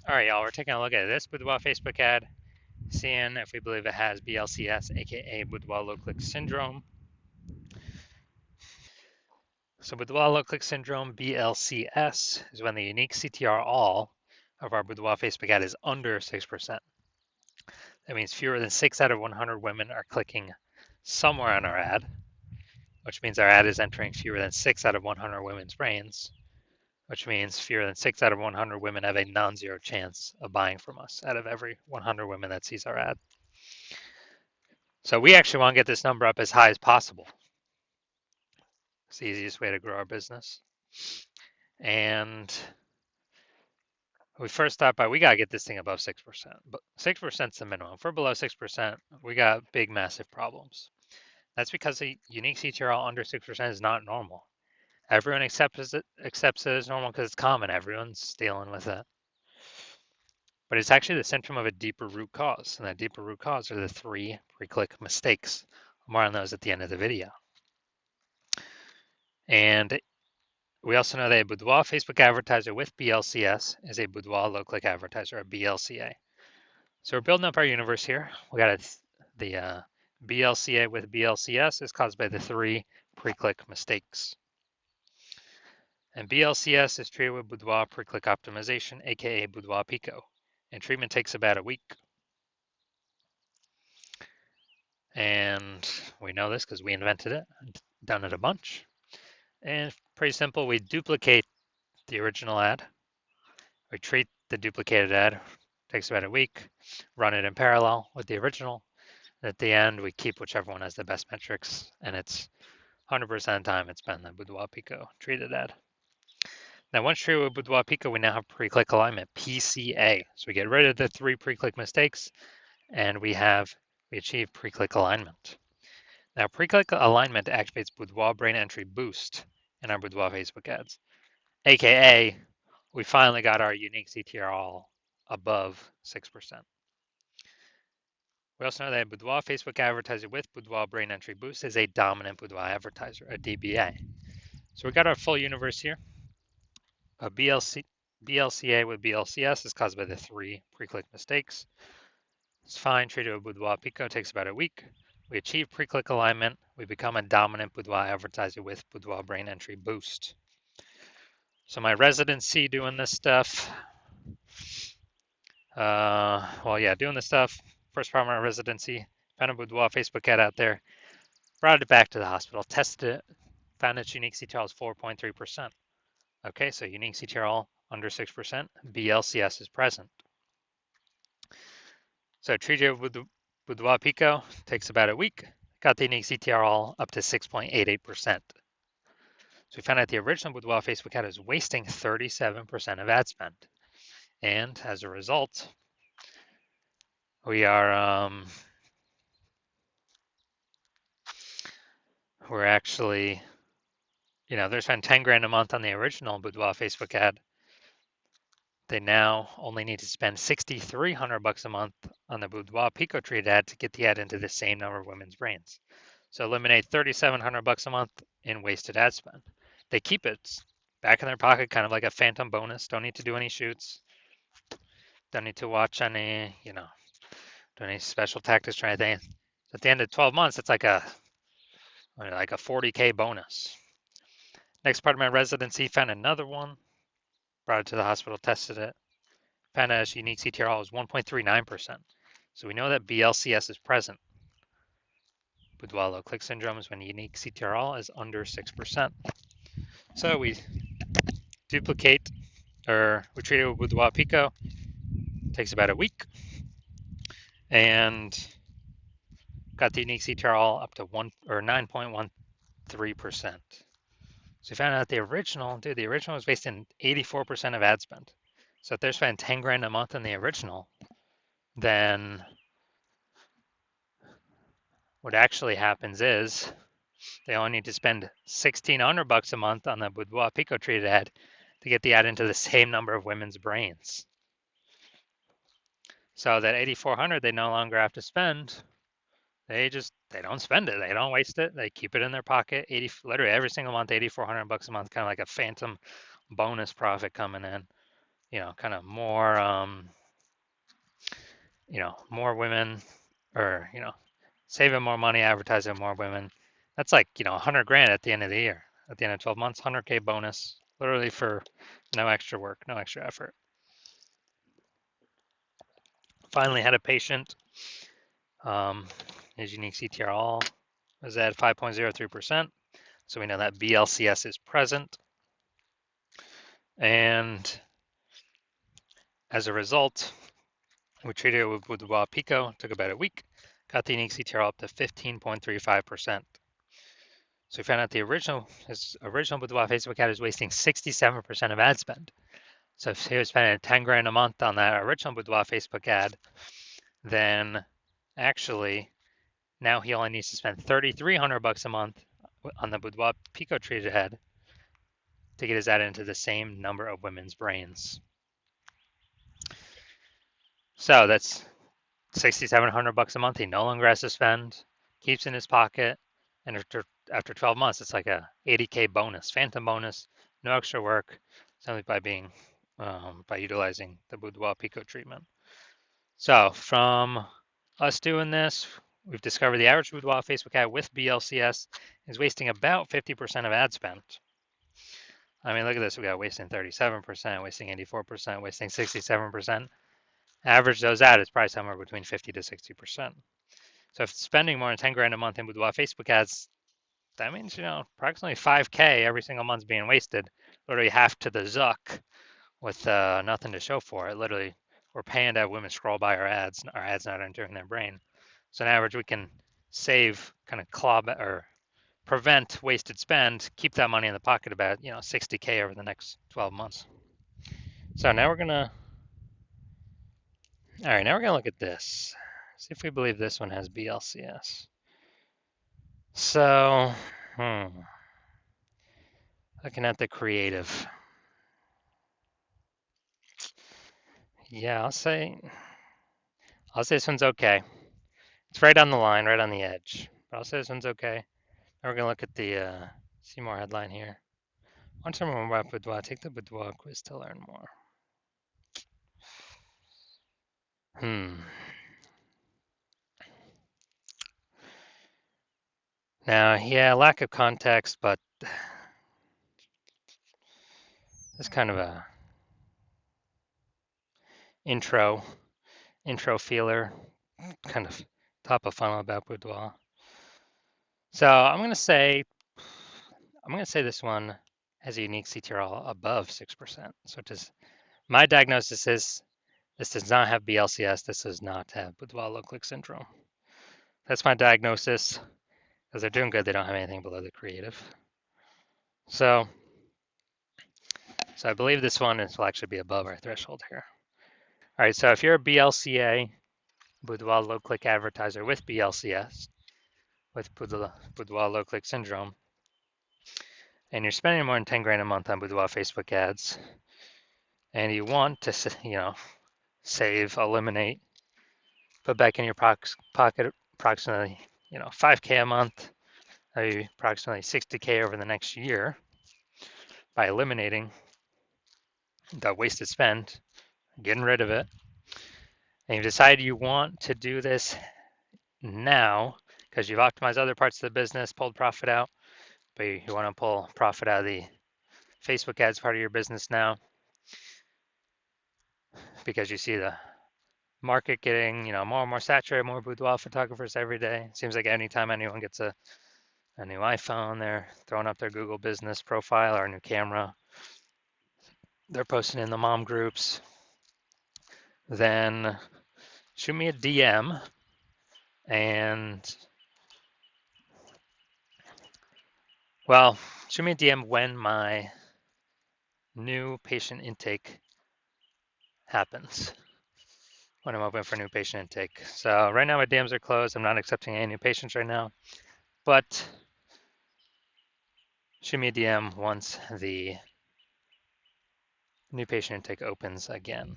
All right, y'all, we're taking a look at this Boudoir Facebook ad, seeing if we believe it has BLCS, aka Boudoir low click syndrome. So Boudoir low click syndrome, BLCS, is when the unique CTR all of our Boudoir Facebook ad is under 6%. That means fewer than 6 out of 100 women are clicking somewhere on our ad, which means our ad is entering fewer than 6 out of 100 women's brains, which means fewer than 6 out of 100 women have a non-zero chance of buying from us out of every 100 women that sees our ad. So we actually want to get this number up as high as possible. It's the easiest way to grow our business. And we first start by we got to get this thing above 6%. But 6% is the minimum. If we're below 6%, we got big, massive problems. That's because the unique CTRL under 6% is not normal. Everyone accepts it as normal because it's common. Everyone's dealing with it. But it's actually the symptom of a deeper root cause. And that deeper root cause are the 3 pre-click mistakes. More on those at the end of the video. And we also know that a Boudoir Facebook advertiser with BLCS is a Boudoir low-click advertiser, a BLCA. So we're building up our universe here. We got the BLCA with BLCS is caused by the 3 pre-click mistakes. And BLCS is treated with Boudoir pre-click optimization, aka Boudoir Pico. And treatment takes about a week. And we know this because we invented it, done it a bunch. And pretty simple, we duplicate the original ad. We treat the duplicated ad, takes about a week, run it in parallel with the original. At the end, we keep whichever one has the best metrics, and it's 100% of the time it's been the Boudoir Pico treated ad. Now, once treated with Boudoir Pico, we now have pre-click alignment, PCA. So we get rid of the 3 pre-click mistakes, and we achieve pre-click alignment. Now, pre-click alignment activates Boudoir brain entry boost in our Boudoir Facebook ads, aka we finally got our unique CTR all above 6%. We also know that Boudoir Facebook advertiser with Boudoir brain entry boost is a dominant Boudoir advertiser, a DBA. So we got our full universe here. A BLCA with BLCS is caused by the 3 pre-click mistakes. It's fine, treated with Boudoir Pico, takes about a week. We achieve pre-click alignment. We become a dominant Boudoir advertiser with Boudoir brain entry boost. So my residency doing this stuff, doing this stuff. First part of my residency, found a Boudoir Facebook ad out there, brought it back to the hospital, tested it, found its unique CTRL is 4.3%. Okay, so unique CTRL under 6%, BLCS is present. So treated with Boudoir Pico, takes about a week, got the unique CTRL up to 6.88%. So we found out the original Boudoir Facebook ad is wasting 37% of ad spend. And as a result, we are we're actually, they're spending 10 grand a month on the original Boudoir Facebook ad. They now only need to spend $6,300 a month on the Boudoir Pico treated ad to get the ad into the same number of women's brains. So eliminate $3,700 a month in wasted ad spend. They keep it back in their pocket, kind of like a phantom bonus. Don't need to do any shoots. Don't need to watch any, do any special tactics or anything. At the end of 12 months, it's like a 40K bonus. Next part of my residency, found another one, brought it to the hospital, tested it, found out its unique CTRL was 1.39%. So we know that BLCS is present. Boudoir low click syndrome is when unique CTRL is under 6%. So we duplicate, or we treat it with Boudoir Pico, takes about a week, and got the unique CTRL up to 9.13%. So we found out the original was wasting 84% of ad spend. So if they're spending 10 grand a month on the original, then what actually happens is they only need to spend $1,600 a month on the Boudoir Pico treated ad to get the ad into the same number of women's brains. So that $8,400 they no longer have to spend. They don't spend it. They don't waste it. They keep it in their pocket. Literally every single month, $8,400 a month, kind of like a phantom bonus profit coming in. kind of more, more women, or, saving more money, advertising more women. That's like, 100 grand at the end of the year, at the end of 12 months, 100K bonus, literally for no extra work, no extra effort. Finally had a patient. His unique CTR all was at 5.03%. So we know that BLCS is present. And as a result, we treated it with Boudoir Pico, took about a week, got the unique CTR up to 15.35%. So we found out his original Boudoir Facebook ad is wasting 67% of ad spend. So if he was spending 10 grand a month on that original Boudoir Facebook ad, then actually now he only needs to spend 3,300 bucks a month on the Boudoir Pico treated head to get his ad into the same number of women's brains. So that's 6,700 bucks a month. He no longer has to spend, keeps in his pocket, and after 12 months, it's like a 80K bonus, phantom bonus, no extra work, simply by utilizing the Boudoir Pico treatment. So from us doing this, we've discovered the average Boudoir Facebook ad with BLCS is wasting about 50% of ad spend. I mean, look at this. We got wasting 37%, wasting 84%, wasting 67%. Average those out, it's probably somewhere between 50 to 60%. So if spending more than 10 grand a month in Boudoir Facebook ads, that means, approximately 5K every single month's being wasted, literally half to the zuck with nothing to show for it. Literally, we're paying to have women scroll by our ads not entering their brain. So on average, we can save, kind of or prevent wasted spend, keep that money in the pocket about, 60K over the next 12 months. So now we're gonna look at this. See if we believe this one has BLCS. So, looking at the creative. Yeah, I'll say this one's okay. It's right on the line, right on the edge. But I'll say this one's okay. Now we're gonna look at the Seymour headline here. Want to learn more about Boudoir? Take the Boudoir quiz to learn more. Now, yeah, lack of context, but it's kind of a intro feeler, kind of top of funnel about Boudoir. So I'm gonna say this one has a unique CTRL above 6%. So my diagnosis is this does not have BLCS. This does not have Boudoir low click syndrome. That's my diagnosis. Because they're doing good, they don't have anything below the creative. So I believe this one will actually be above our threshold here. All right, so if you're a BLCA, Boudoir low click advertiser with BLCS, with Boudoir low click syndrome, and you're spending more than 10 grand a month on Boudoir Facebook ads, and you want to, save, eliminate, put back in your pocket approximately, 5K a month, approximately 60K over the next year by eliminating the wasted spend, getting rid of it, and you decide you want to do this now because you've optimized other parts of the business, pulled profit out, but you want to pull profit out of the Facebook ads part of your business now because you see the market getting, more and more saturated, more boudoir photographers every day. It seems like anytime anyone gets a new iPhone, they're throwing up their Google business profile or a new camera. They're posting in the mom groups. Then shoot me a DM and, shoot me a DM when my new patient intake happens, when I'm open for new patient intake. So right now my DMs are closed. I'm not accepting any new patients right now, but shoot me a DM once the new patient intake opens again.